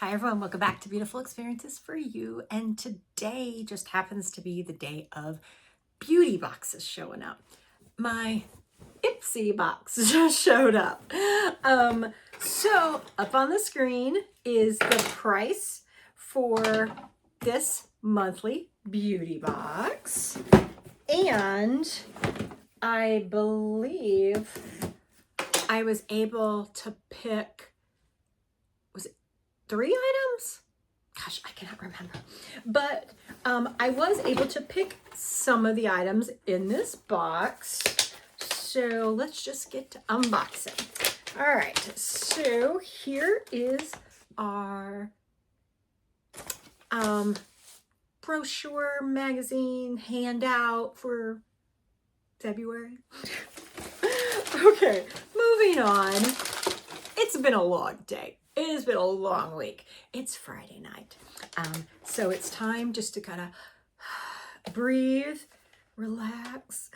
Hi everyone, welcome back to Beautiful Experiences for You. And today just happens to be the day of beauty boxes showing up. My IPSY box just showed up. So up on the screen is the price for this monthly beauty box. And I believe I was able to pick 3 items? Gosh, I cannot remember. But I was able to pick some of the items in this box. So let's just get to unboxing. All right, so here is our brochure magazine handout for February. Okay, moving on. It's been a long day. It has been a long week. It's Friday night. So it's time just to kind of breathe, relax.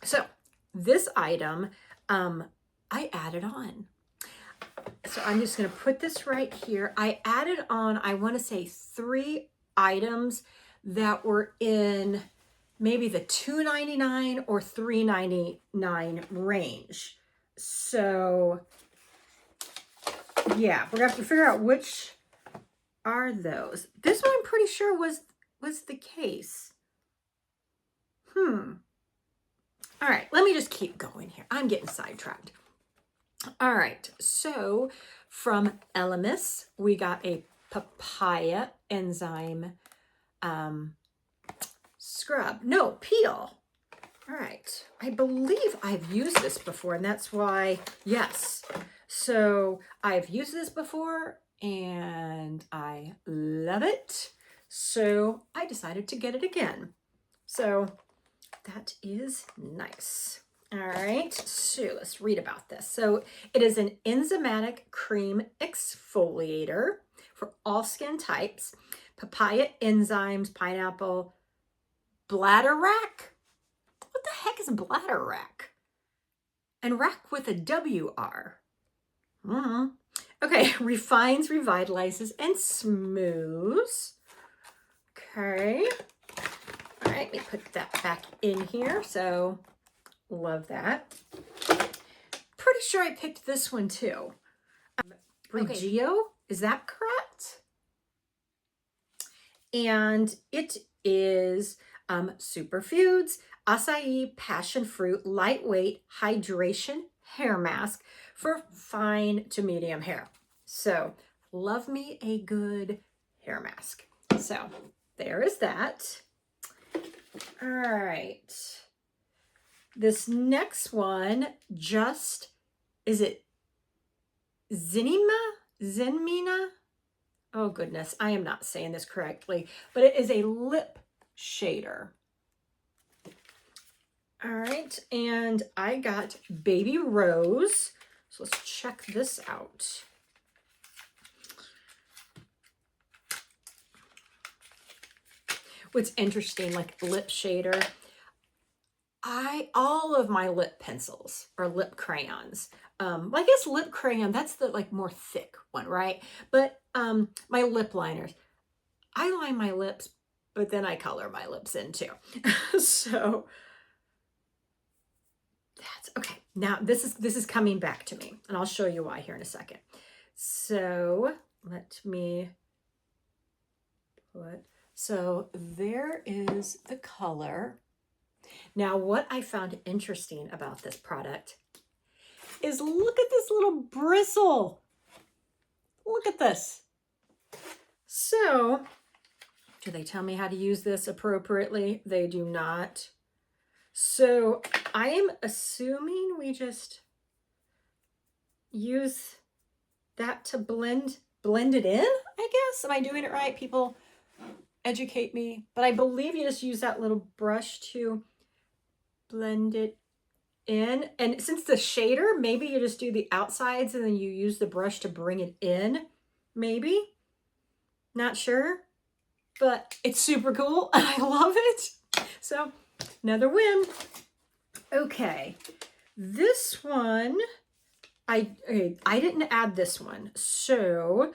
So this item, I added on. So I'm just going to put this right here. I added on, I want to say 3 items that were in maybe the $2.99 or $3.99 range. So yeah, we're gonna have to figure out which are those. This one I'm pretty sure was the case. All right, let me just keep going here. I'm getting sidetracked. All right, so from Elemis, we got a papaya enzyme scrub. No, peel. All right, I believe I've used this before, and that's why, yes. So I've used this before and I love it. So I decided to get it again. So that is nice. All right, so let's read about this. So it is an enzymatic cream exfoliator for all skin types. Papaya enzymes, pineapple, bladder rack. What the heck is bladder rack? And rack with a W-R. Okay, refines, revitalizes, and smooths. Okay. All right, let me put that back in here. So, love that. Pretty sure I picked this one too. Brigio, is that correct? And it is superfoods, acai passion fruit, lightweight hydration hair mask for fine to medium hair. So love me a good hair mask. So there is that. All right. This next one is it Zenmina? Oh goodness, I am not saying this correctly, but it is a lip shader. All right, and I got Baby Rose. So let's check this out. What's interesting, like lip shader, all of my lip pencils are lip crayons. Well, I guess lip crayon, that's the like more thick one, right? But my lip liners, I line my lips, but then I color my lips in too. So that's okay. Now this is coming back to me, and I'll show you why here in a second. So let me so there is the color. Now what I found interesting about this product is look at this little bristle. Look at this. So do they tell me how to use this appropriately? They do not. So I am assuming we just use that to blend it in, I guess. Am I doing it right? People educate me. But I believe you just use that little brush to blend it in. And since the shader, maybe you just do the outsides and then you use the brush to bring it in. Maybe. Not sure. But it's super cool. I love it. So another win. Okay, this one, I didn't add this one. So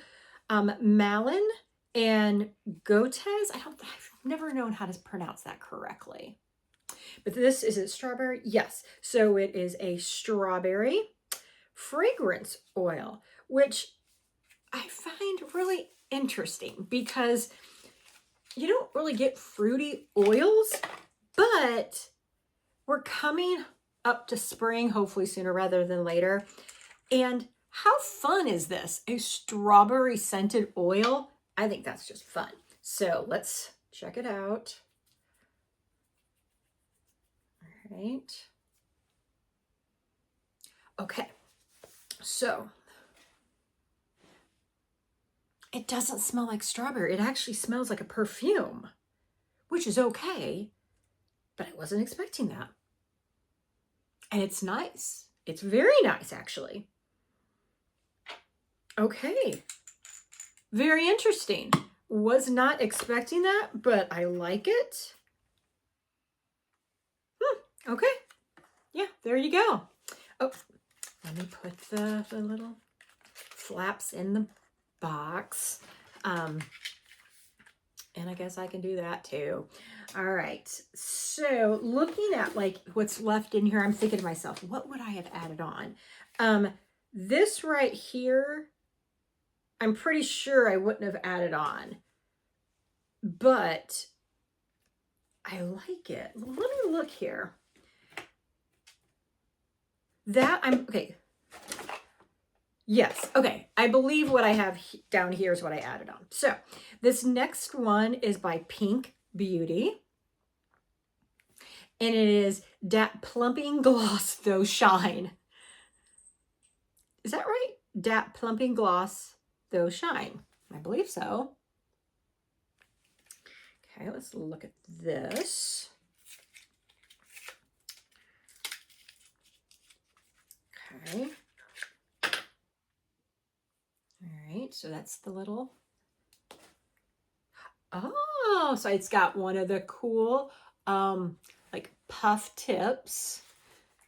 Malin and Gotes. I've never known how to pronounce that correctly. But this, is it strawberry? Yes. So it is a strawberry fragrance oil, which I find really interesting because you don't really get fruity oils, but we're coming up to spring, hopefully sooner rather than later. And how fun is this? A strawberry scented oil? I think that's just fun. So let's check it out. All right. Okay. So it doesn't smell like strawberry. It actually smells like a perfume, which is okay, but I wasn't expecting that. And it's nice. It's very nice, actually. Okay. Very interesting. Was not expecting that, but I like it. Okay. Yeah, there you go. Oh, let me put the little flaps in the box. And I guess I can do that too. All right. So looking at like what's left in here, I'm thinking to myself, what would I have added on? This right here, I'm pretty sure I wouldn't have added on, but I like it. Let me look here. Okay. Yes. Okay. I believe what I have down here is what I added on. So this next one is by Pink Beauty. And it is Dat Plumping Gloss Though Shine. Is that right? Dat Plumping Gloss Though Shine. I believe so. Okay, let's look at this. Okay. All right, so that's the little... Oh, so it's got one of the cool like puff tips.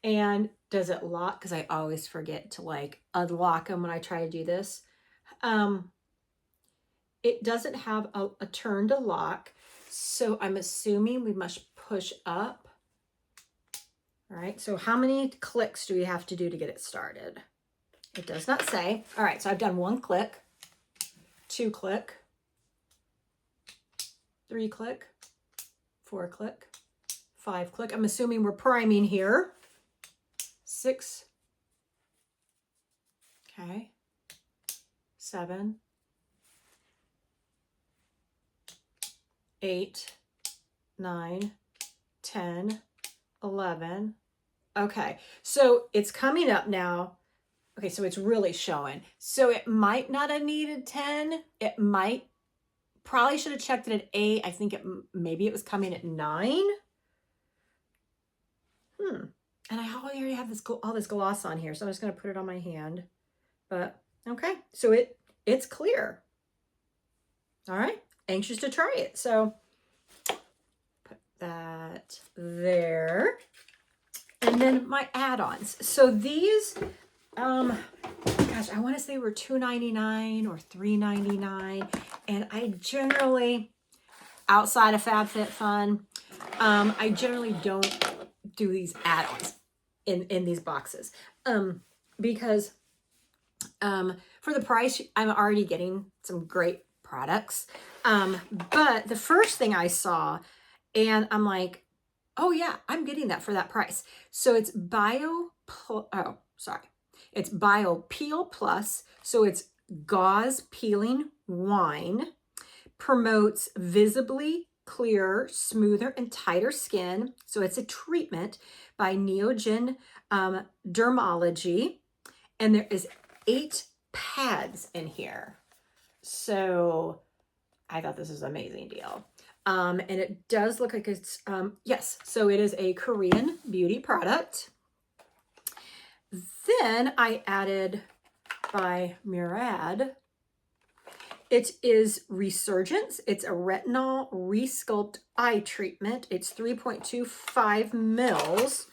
And does it lock? Because I always forget to like unlock them when I try to do this. It doesn't have a turn to lock. So I'm assuming we must push up. All right, so how many clicks do we have to do to get it started? It does not say. All right, so I've done 1 click, 2 click, 3 click, 4 click, 5 click. I'm assuming we're priming here. 6. Okay. 7. 8, 9, 10, 11. Okay, so it's coming up now. Okay, so it's really showing. So it might not have needed 10. It might, probably should have checked it at 8. I think maybe it was coming at 9. And I already have all this gloss on here, so I'm just going to put it on my hand. But okay, so it's clear. All right, anxious to try it. So put that there. And then my add-ons. So these, gosh, I want to say were $2.99 or $3.99. And I generally, outside of FabFitFun, I generally don't do these add-ons in these boxes because for the price, I'm already getting some great products. But the first thing I saw, and I'm like, oh yeah, I'm getting that for that price. So it's it's Bio Peel Plus. So it's gauze peeling wine, promotes visibly clearer, smoother, and tighter skin. So it's a treatment by Neogen Dermology. And there is 8 pads in here. So I thought this was an amazing deal. And it does look like it's, yes, so it is a Korean beauty product. Then I added by Murad, it is Resurgence. It's a retinol resculpt eye treatment. It's 3.25 mils.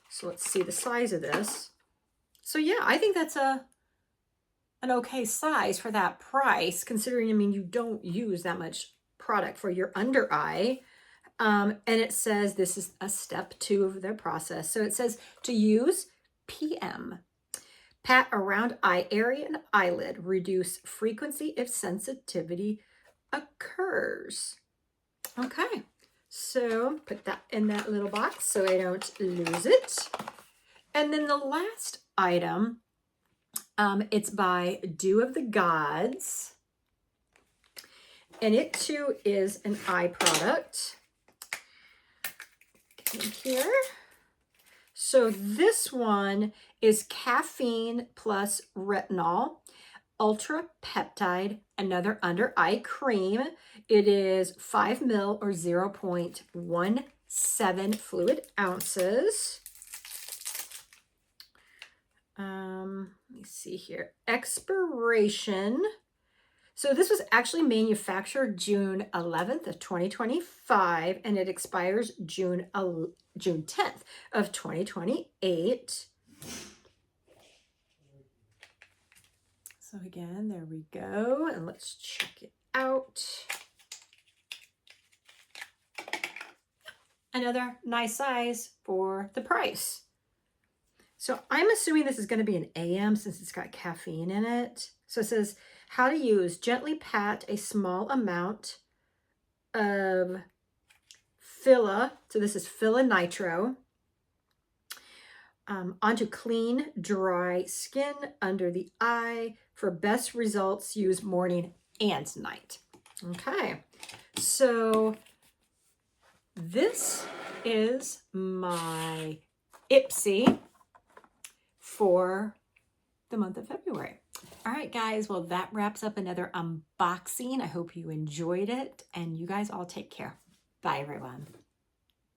So let's see the size of this. So yeah, I think that's a an okay size for that price, considering, I mean, you don't use that much product for your under eye. And it says this is a step 2 of their process. So it says to use PM. Pat around eye area and eyelid. Reduce frequency if sensitivity occurs. Okay, so put that in that little box so I don't lose it. And then the last item, it's by Dew of the Gods. And it too is an eye product. Get in here. So this one is caffeine plus retinol, ultra peptide, another under eye cream. It is 5 ml or 0.17 fluid ounces. Let me see here. Expiration. So this was actually manufactured June 11th of 2025, and it expires June 10th of 2028. So again, there we go. And let's check it out. Another nice size for the price. So I'm assuming this is going to be an AM since it's got caffeine in it. So it says how to use. Gently pat a small amount of Fila. So this is Fila Nitro. Onto clean, dry skin under the eye. For best results, use morning and night. Okay, so this is my IPSY for the month of February. All right, guys, well, that wraps up another unboxing. I hope you enjoyed it, and you guys all take care. Bye, everyone.